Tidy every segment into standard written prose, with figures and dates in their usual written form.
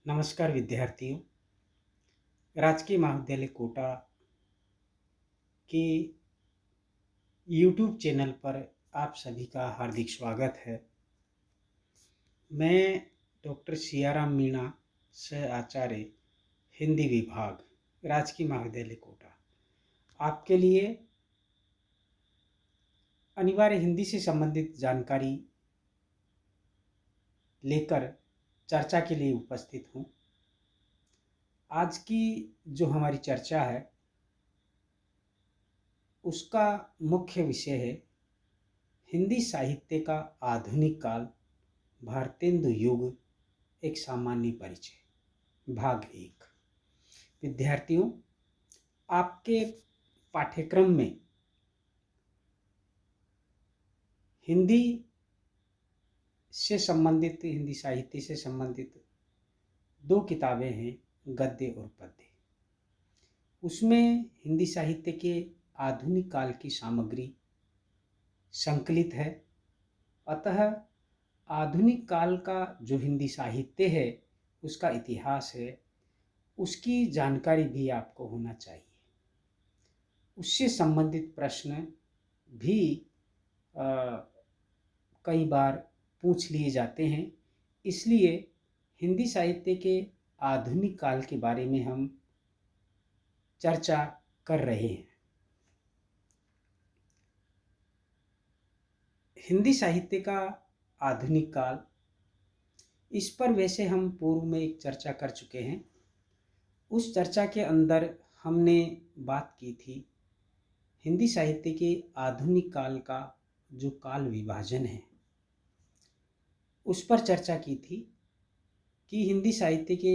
नमस्कार विद्यार्थियों। राजकीय महाविद्यालय कोटा के यूट्यूब चैनल पर आप सभी का हार्दिक स्वागत है। मैं डॉक्टर सियाराम मीणा, सह आचार्य हिंदी विभाग, राजकीय महाविद्यालय कोटा, आपके लिए अनिवार्य हिंदी से संबंधित जानकारी लेकर चर्चा के लिए उपस्थित हूँ। आज की जो हमारी चर्चा है उसका मुख्य विषय है हिंदी साहित्य का आधुनिक काल, भारतेंदु युग, एक सामान्य परिचय, भाग 1। विद्यार्थियों, आपके पाठ्यक्रम में हिंदी से संबंधित, हिंदी साहित्य से संबंधित 2 किताबें हैं, गद्य और पद्य। उसमें हिंदी साहित्य के आधुनिक काल की सामग्री संकलित है। अतः आधुनिक काल का जो हिंदी साहित्य है, उसका इतिहास है, उसकी जानकारी भी आपको होना चाहिए। उससे संबंधित प्रश्न भी कई बार पूछ लिए जाते हैं। इसलिए हिंदी साहित्य के आधुनिक काल के बारे में हम चर्चा कर रहे हैं। हिंदी साहित्य का आधुनिक काल, इस पर वैसे हम पूर्व में एक चर्चा कर चुके हैं। उस चर्चा के अंदर हमने बात की थी हिंदी साहित्य के आधुनिक काल का जो काल विभाजन है, उस पर चर्चा की थी कि हिंदी साहित्य के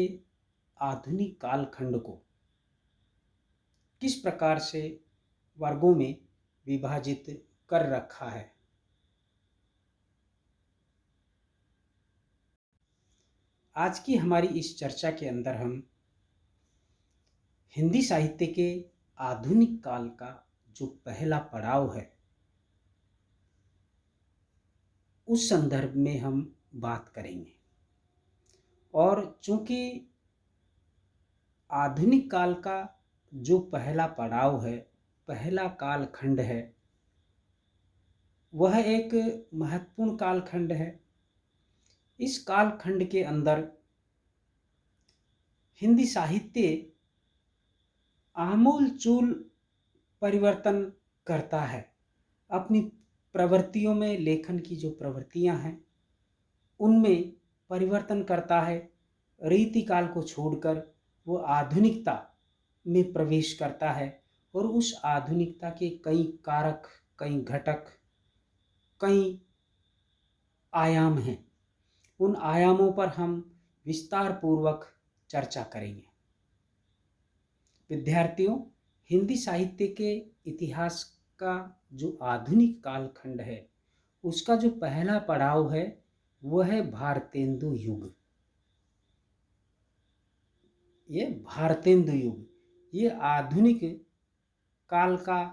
आधुनिक कालखंड को किस प्रकार से वर्गों में विभाजित कर रखा है। आज की हमारी इस चर्चा के अंदर हम हिंदी साहित्य के आधुनिक काल का जो पहला पड़ाव है, उस संदर्भ में हम बात करेंगे। और चूंकि आधुनिक काल का जो पहला पड़ाव है, पहला कालखंड है, वह एक महत्वपूर्ण कालखंड है। इस कालखंड के अंदर हिंदी साहित्य आमूल-चूल परिवर्तन करता है। अपनी प्रवृत्तियों में, लेखन की जो प्रवृत्तियां हैं उनमें परिवर्तन करता है। रीति काल को छोड़कर वो आधुनिकता में प्रवेश करता है और उस आधुनिकता के कई कारक, कई घटक, कई आयाम हैं। उन आयामों पर हम विस्तार पूर्वक चर्चा करेंगे। विद्यार्थियों, हिंदी साहित्य के इतिहास का जो आधुनिक कालखंड है, उसका जो पहला पड़ाव है वह है भारतेंदु युग। ये भारतेंदु युग, ये आधुनिक काल का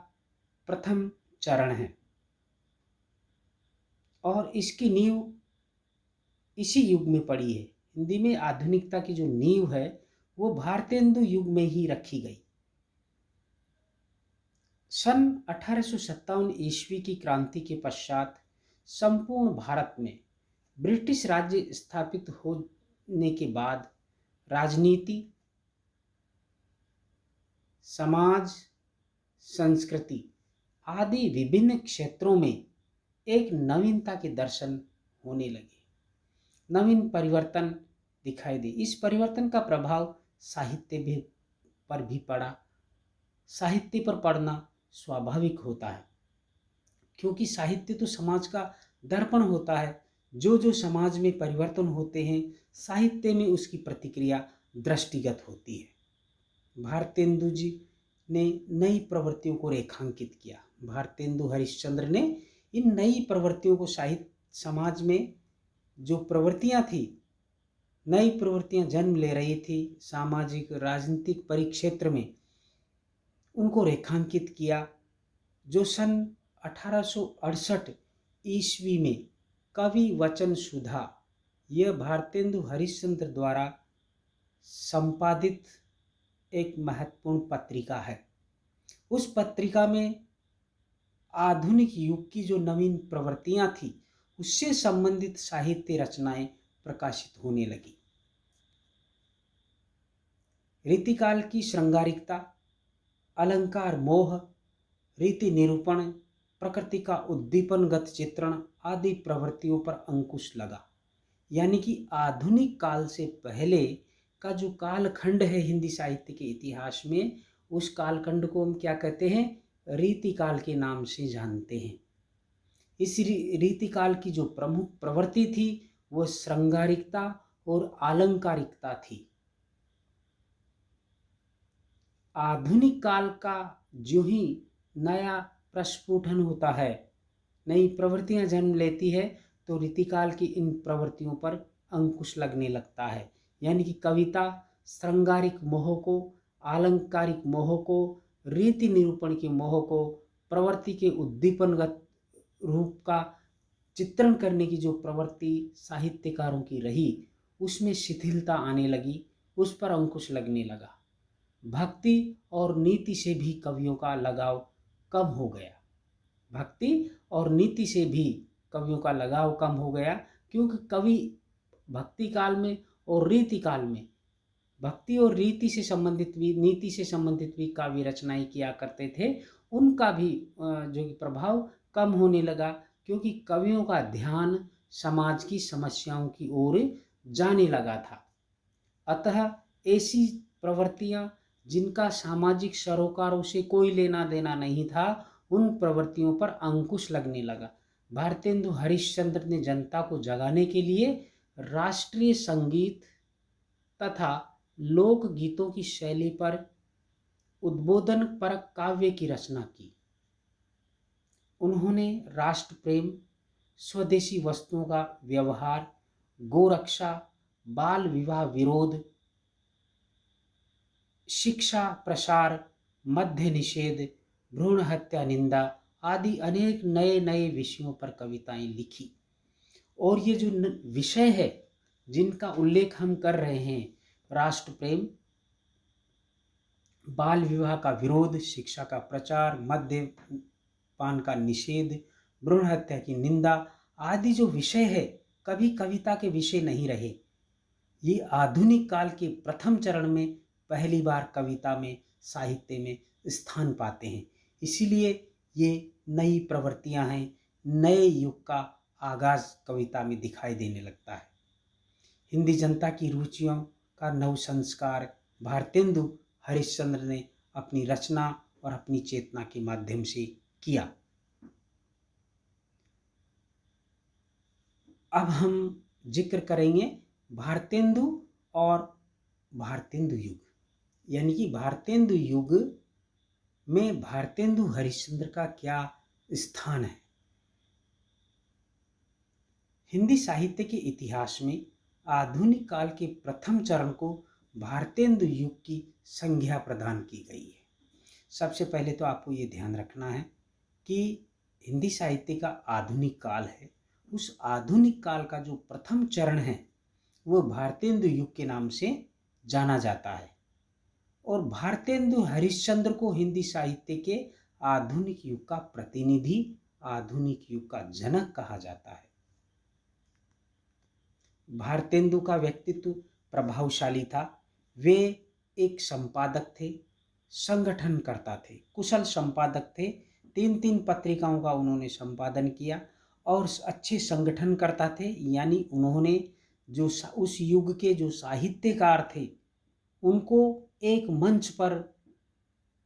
प्रथम चरण है और इसकी नींव इसी युग में पड़ी है। हिंदी में आधुनिकता की जो नींव है वो भारतेंदु युग में ही रखी गई। सन 1857 ईस्वी की क्रांति के पश्चात संपूर्ण भारत में ब्रिटिश राज्य स्थापित होने के बाद राजनीति, समाज, संस्कृति आदि विभिन्न क्षेत्रों में एक नवीनता के दर्शन होने लगे। नवीन परिवर्तन दिखाई दे। इस परिवर्तन का प्रभाव साहित्य पर भी पड़ा। साहित्य पर पड़ना स्वाभाविक होता है, क्योंकि साहित्य तो समाज का दर्पण होता है। जो जो समाज में परिवर्तन होते हैं, साहित्य में उसकी प्रतिक्रिया दृष्टिगत होती है। भारतेंदु जी ने नई प्रवृत्तियों को रेखांकित किया। भारतेंदु हरिश्चंद्र ने इन नई प्रवृत्तियों को, साहित्य समाज में जो प्रवृत्तियां थी, नई प्रवृत्तियां जन्म ले रही थी सामाजिक राजनीतिक परिक्षेत्र में, उनको रेखांकित किया। जो सन 1868 ईस्वी में कवि वचन सुधा, यह भारतेंदु हरिश्चंद्र द्वारा संपादित एक महत्वपूर्ण पत्रिका है। उस पत्रिका में आधुनिक युग की जो नवीन प्रवृत्तियां थी उससे संबंधित साहित्य रचनाएं प्रकाशित होने लगी। रीतिकाल की श्रृंगारिकता, अलंकार मोह, रीति निरूपण, प्रकृति का उद्दीपनगत चित्रण आदि प्रवृत्तियों पर अंकुश लगा। यानी कि आधुनिक काल से पहले का जो कालखंड है हिंदी साहित्य के इतिहास में, उस कालखंड को हम क्या कहते हैं? रीतिकाल के नाम से जानते हैं। इस रीतिकाल की जो प्रमुख प्रवृत्ति थी वो श्रृंगारिकता और आलंकारिकता थी। आधुनिक काल का जो ही नया प्रस्फुटन होता है, नई प्रवृत्तियां जन्म लेती है, तो रीतिकाल की इन प्रवृत्तियों पर अंकुश लगने लगता है। यानी कि कविता श्रृंगारिक मोह को, आलंकारिक मोह को, रीति निरूपण के मोह को, प्रवृत्ति के उद्दीपनगत रूप का चित्रण करने की जो प्रवृत्ति साहित्यकारों की रही, उसमें शिथिलता आने लगी, उस पर अंकुश लगने लगा। भक्ति और नीति से भी कवियों का लगाव कम हो गया। भक्ति और नीति से भी कवियों का लगाव कम हो गया, क्योंकि कवि भक्ति काल में और रीति काल में भक्ति और रीति से संबंधित भी, नीति से संबंधित भी काव्य रचनाएं किया करते थे। उनका भी जो प्रभाव कम होने लगा, क्योंकि कवियों का ध्यान समाज की समस्याओं की ओर जाने लगा था। अतः ऐसी प्रवृत्तियां जिनका सामाजिक सरोकारों से कोई लेना देना नहीं था, उन प्रवृत्तियों पर अंकुश लगने लगा। भारतेंदु हरिश्चंद्र ने जनता को जगाने के लिए राष्ट्रीय संगीत तथा लोक गीतों की शैली पर उद्बोधन परक काव्य की रचना की। उन्होंने राष्ट्र प्रेम, स्वदेशी वस्तुओं का व्यवहार, गोरक्षा, बाल विवाह विरोध, शिक्षा प्रसार, मद्य निषेध, भ्रूण हत्या निंदा आदि अनेक नए नए विषयों पर कविताएं लिखी। और ये जो विषय है जिनका उल्लेख हम कर रहे हैं, राष्ट्र प्रेम, बाल विवाह का विरोध, शिक्षा का प्रचार, मद्यपान का निषेध, भ्रूण हत्या की निंदा आदि जो विषय है, कभी कविता के विषय नहीं रहे। ये आधुनिक काल के प्रथम चरण में पहली बार कविता में, साहित्य में स्थान पाते हैं। इसीलिए ये नई प्रवृत्तियां हैं, नए युग का आगाज कविता में दिखाई देने लगता है। हिंदी जनता की रुचियों का नव संस्कार भारतेंदु हरिश्चंद्र ने अपनी रचना और अपनी चेतना के माध्यम से किया। अब हम जिक्र करेंगे भारतेंदु और भारतेंदु युग, यानी कि भारतेंदु युग में भारतेंदु हरिश्चंद्र का क्या स्थान है। हिंदी साहित्य के इतिहास में आधुनिक काल के प्रथम चरण को भारतेंदु युग की संज्ञा प्रदान की गई है। सबसे पहले तो आपको ये ध्यान रखना है कि हिंदी साहित्य का आधुनिक काल है, उस आधुनिक काल का जो प्रथम चरण है वो भारतेंदु युग के नाम से जाना जाता है। और भारतेंदु हरिश्चंद्र को हिंदी साहित्य के आधुनिक युग का प्रतिनिधि, आधुनिक युग का जनक कहा जाता है। भारतेंदु का व्यक्तित्व प्रभावशाली था। वे एक संपादक थे, संगठनकर्ता थे, कुशल संपादक थे। 3 पत्रिकाओं का उन्होंने संपादन किया और अच्छे संगठनकर्ता थे। यानी उन्होंने जो उस युग के जो साहित्यकार थे उनको एक मंच पर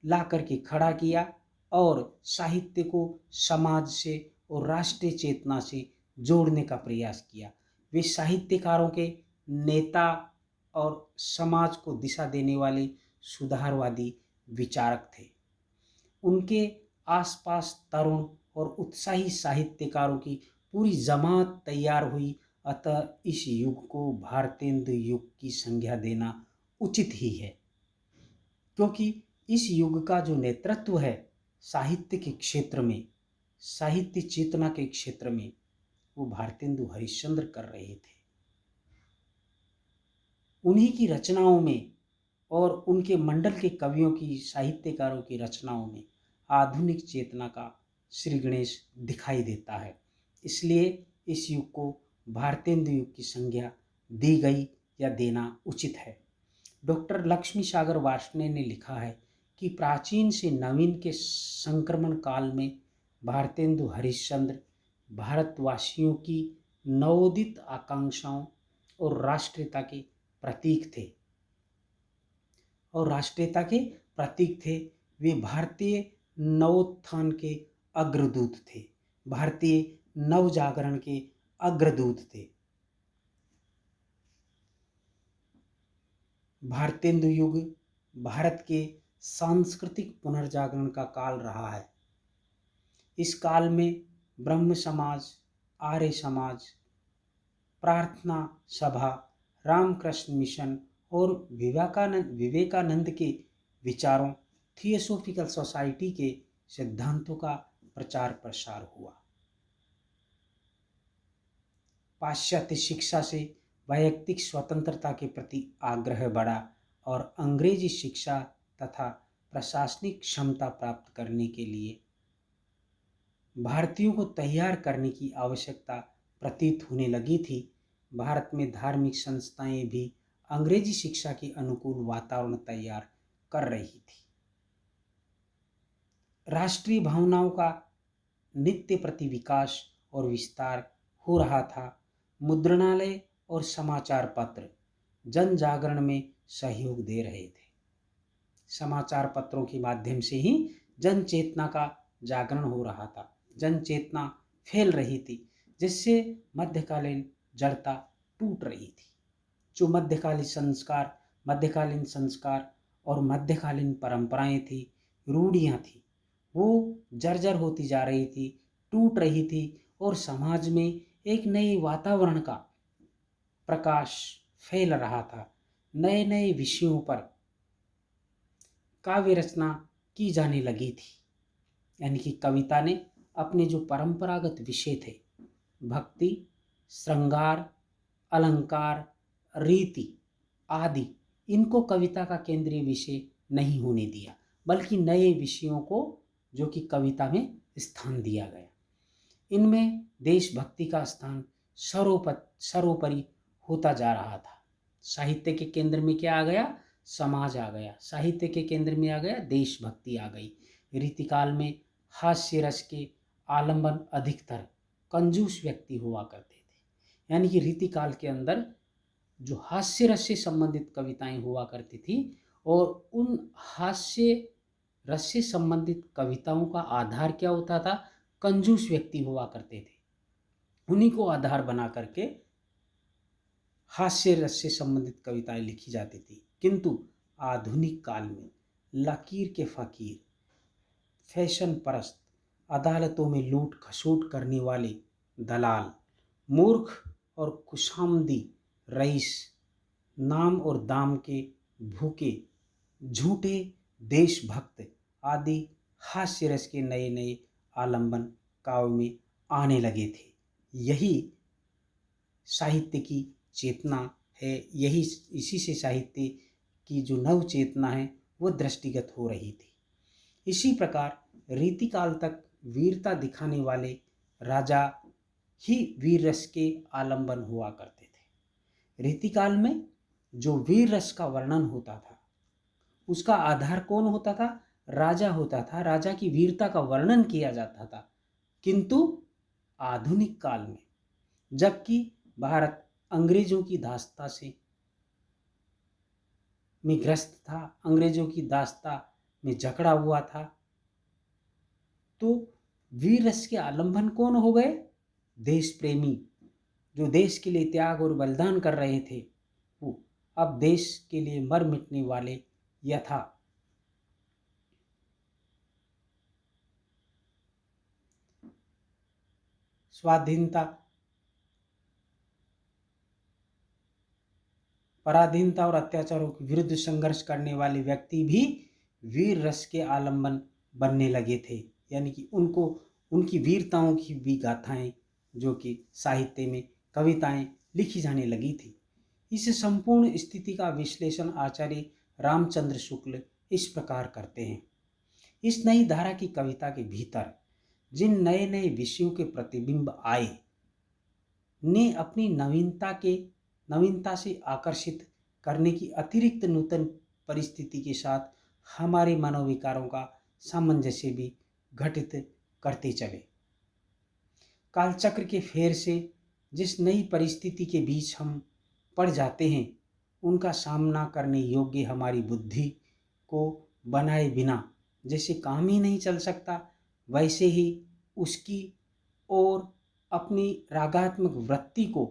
ला करके खड़ा किया और साहित्य को समाज से और राष्ट्रीय चेतना से जोड़ने का प्रयास किया। वे साहित्यकारों के नेता और समाज को दिशा देने वाले सुधारवादी विचारक थे। उनके आसपास तरुण और उत्साही साहित्यकारों की पूरी जमात तैयार हुई। अतः इस युग को भारतेंदु युग की संज्ञा देना उचित ही है, क्योंकि इस युग का जो नेतृत्व है साहित्य के क्षेत्र में, साहित्य चेतना के क्षेत्र में, वो भारतेंदु हरिश्चंद्र कर रहे थे। उन्हीं की रचनाओं में और उनके मंडल के कवियों की, साहित्यकारों की रचनाओं में आधुनिक चेतना का श्री गणेश दिखाई देता है। इसलिए इस युग को भारतेंदु युग की संज्ञा दी गई या देना उचित है। डॉक्टर लक्ष्मी सागर वार्ष्णेय ने लिखा है कि प्राचीन से नवीन के संक्रमण काल में भारतेंदु हरिश्चंद्र भारतवासियों की नवोदित आकांक्षाओं और राष्ट्रीयता के प्रतीक थे वे भारतीय नवोत्थान के अग्रदूत थे, भारतीय नवजागरण के अग्रदूत थे। भारतेंदु युग भारत के सांस्कृतिक पुनर्जागरण का काल रहा है। इस काल में ब्रह्म समाज, आर्य समाज, प्रार्थना सभा, रामकृष्ण मिशन और विवेकानंद के विचारों, थियोसॉफिकल सोसाइटी के सिद्धांतों का प्रचार प्रसार हुआ। पाश्चात्य शिक्षा से वैयक्तिक स्वतंत्रता के प्रति आग्रह बढ़ा और अंग्रेजी शिक्षा तथा प्रशासनिक क्षमता प्राप्त करने के लिए भारतीयों को तैयार करने की आवश्यकता प्रतीत होने लगी थी। भारत में धार्मिक संस्थाएं भी अंग्रेजी शिक्षा के अनुकूल वातावरण तैयार कर रही थी। राष्ट्रीय भावनाओं का नित्य प्रति विकास और विस्तार हो रहा था। मुद्रणालय और समाचार पत्र जन जागरण में सहयोग दे रहे थे। समाचार पत्रों के माध्यम से ही जन चेतना का जागरण हो रहा था, जन चेतना फैल रही थी, जिससे मध्यकालीन जड़ता टूट रही थी। जो मध्यकालीन संस्कार और मध्यकालीन परंपराएं थी, रूढ़ियां थी, वो जर्जर होती जा रही थी, टूट रही थी और समाज में एक नए वातावरण का प्रकाश फैल रहा था। नए नए विषयों पर काव्य रचना की जाने लगी थी, यानी कि कविता ने अपने जो परंपरागत विषय थे, भक्ति, श्रृंगार, अलंकार, रीति आदि, इनको कविता का केंद्रीय विषय नहीं होने दिया, बल्कि नए विषयों को जो कि कविता में स्थान दिया गया। इनमें देशभक्ति का स्थान सर्वोपरि होता जा रहा था। साहित्य के केंद्र में क्या आ गया? समाज आ गया। साहित्य के केंद्र में आ गया देशभक्ति आ गई। रीतिकाल में हास्य रस के आलंबन अधिकतर कंजूस व्यक्ति हुआ करते थे, यानी कि रीतिकाल के अंदर जो हास्य रस से संबंधित कविताएं हुआ करती थी और उन हास्य रस से संबंधित कविताओं का आधार क्या होता था? कंजूस व्यक्ति हुआ करते थे। उन्हीं को आधार बना करके हास्य रस से संबंधित कविताएं लिखी जाती थी। किंतु आधुनिक काल में लकीर के फकीर, फैशन परस्त, अदालतों में लूट खसोट करने वाले दलाल, मूर्ख और खुशामदी रईस, नाम और दाम के भूखे, झूठे देशभक्त आदि हास्य रस के नए नए आलंबन काव्य में आने लगे थे। यही साहित्य की चेतना है, यही इसी से साहित्य की जो नव चेतना है वो दृष्टिगत हो रही थी। इसी प्रकार रीतिकाल तक वीरता दिखाने वाले राजा ही वीर रस के आलंबन हुआ करते थे। रीतिकाल में जो वीर रस का वर्णन होता था उसका आधार कौन होता था? राजा होता था। राजा की वीरता का वर्णन किया जाता था। किंतु आधुनिक काल में, जबकि भारत अंग्रेजों की दासता में ग्रस्त था, अंग्रेजों की दासता में जकड़ा हुआ था, तो वीर रस के आलंबन कौन हो गए? देश प्रेमी, जो देश के लिए त्याग और बलिदान कर रहे थे, वो अब देश के लिए मर मिटने वाले यथा स्वाधीनता, पराधीनता और अत्याचारों के विरुद्ध संघर्ष करने वाले व्यक्ति भी वीर रस के आलंबन बनने लगे थे। यानी कि उनको उनकी वीरताओं की भी गाथाएं जो कि साहित्य में कविताएं लिखी जाने लगी थी। इस संपूर्ण स्थिति का विश्लेषण आचार्य रामचंद्र शुक्ल इस प्रकार करते हैं। इस नई धारा की कविता के भीतर जिन नए नए विषयों के प्रतिबिंब आए ने अपनी नवीनता से आकर्षित करने की अतिरिक्त नूतन परिस्थिति के साथ हमारे मनोविकारों का सामंजस्य भी घटित करते चले। कालचक्र के फेर से जिस नई परिस्थिति के बीच हम पड़ जाते हैं, उनका सामना करने योग्य हमारी बुद्धि को बनाए बिना जैसे काम ही नहीं चल सकता, वैसे ही उसकी और अपनी रागात्मक वृत्ति को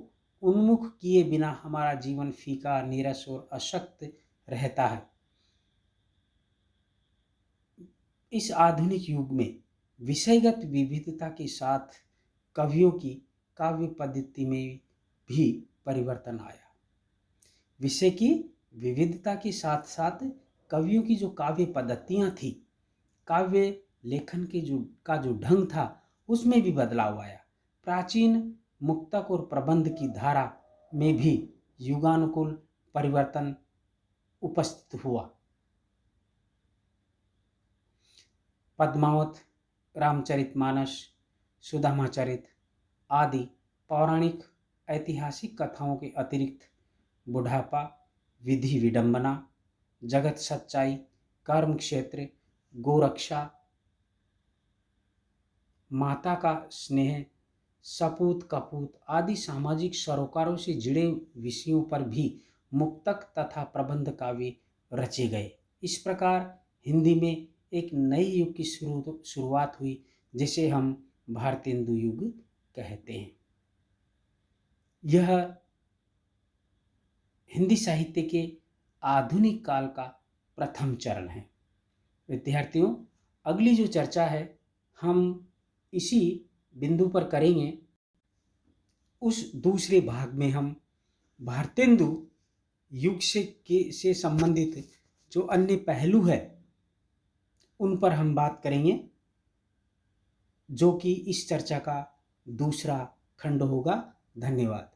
उन्मुख किए बिना हमारा जीवन फीका, नीरस और अशक्त रहता है। इस आधुनिक युग में विषयगत विविधता के साथ कवियों की काव्य पद्धति में भी परिवर्तन आया। विषय की विविधता के साथ साथ कवियों की जो काव्य पद्धतियाँ थी, काव्य लेखन के जो ढंग था, उसमें भी बदलाव आया। प्राचीन मुक्तक और प्रबंध की धारा में भी युगानुकूल परिवर्तन उपस्थित हुआ। पद्मावत, रामचरितमानस, सुदामाचरित आदि पौराणिक ऐतिहासिक कथाओं के अतिरिक्त बुढ़ापा, विधि विडंबना, जगत सच्चाई, कर्म क्षेत्र, गोरक्षा, माता का स्नेह, सपूत कपूत आदि सामाजिक सरोकारों से जुड़े विषयों पर भी मुक्तक तथा प्रबंध काव्य रचे गए। इस प्रकार हिंदी में एक नए युग की शुरुआत हुई, जिसे हम भारतेंदु युग कहते हैं। यह हिंदी साहित्य के आधुनिक काल का प्रथम चरण है। विद्यार्थियों, अगली जो चर्चा है हम इसी बिंदु पर करेंगे। उस दूसरे भाग में हम भारतेंदु युग से संबंधित जो अन्य पहलू है उन पर हम बात करेंगे, जो कि इस चर्चा का दूसरा खंड होगा। धन्यवाद।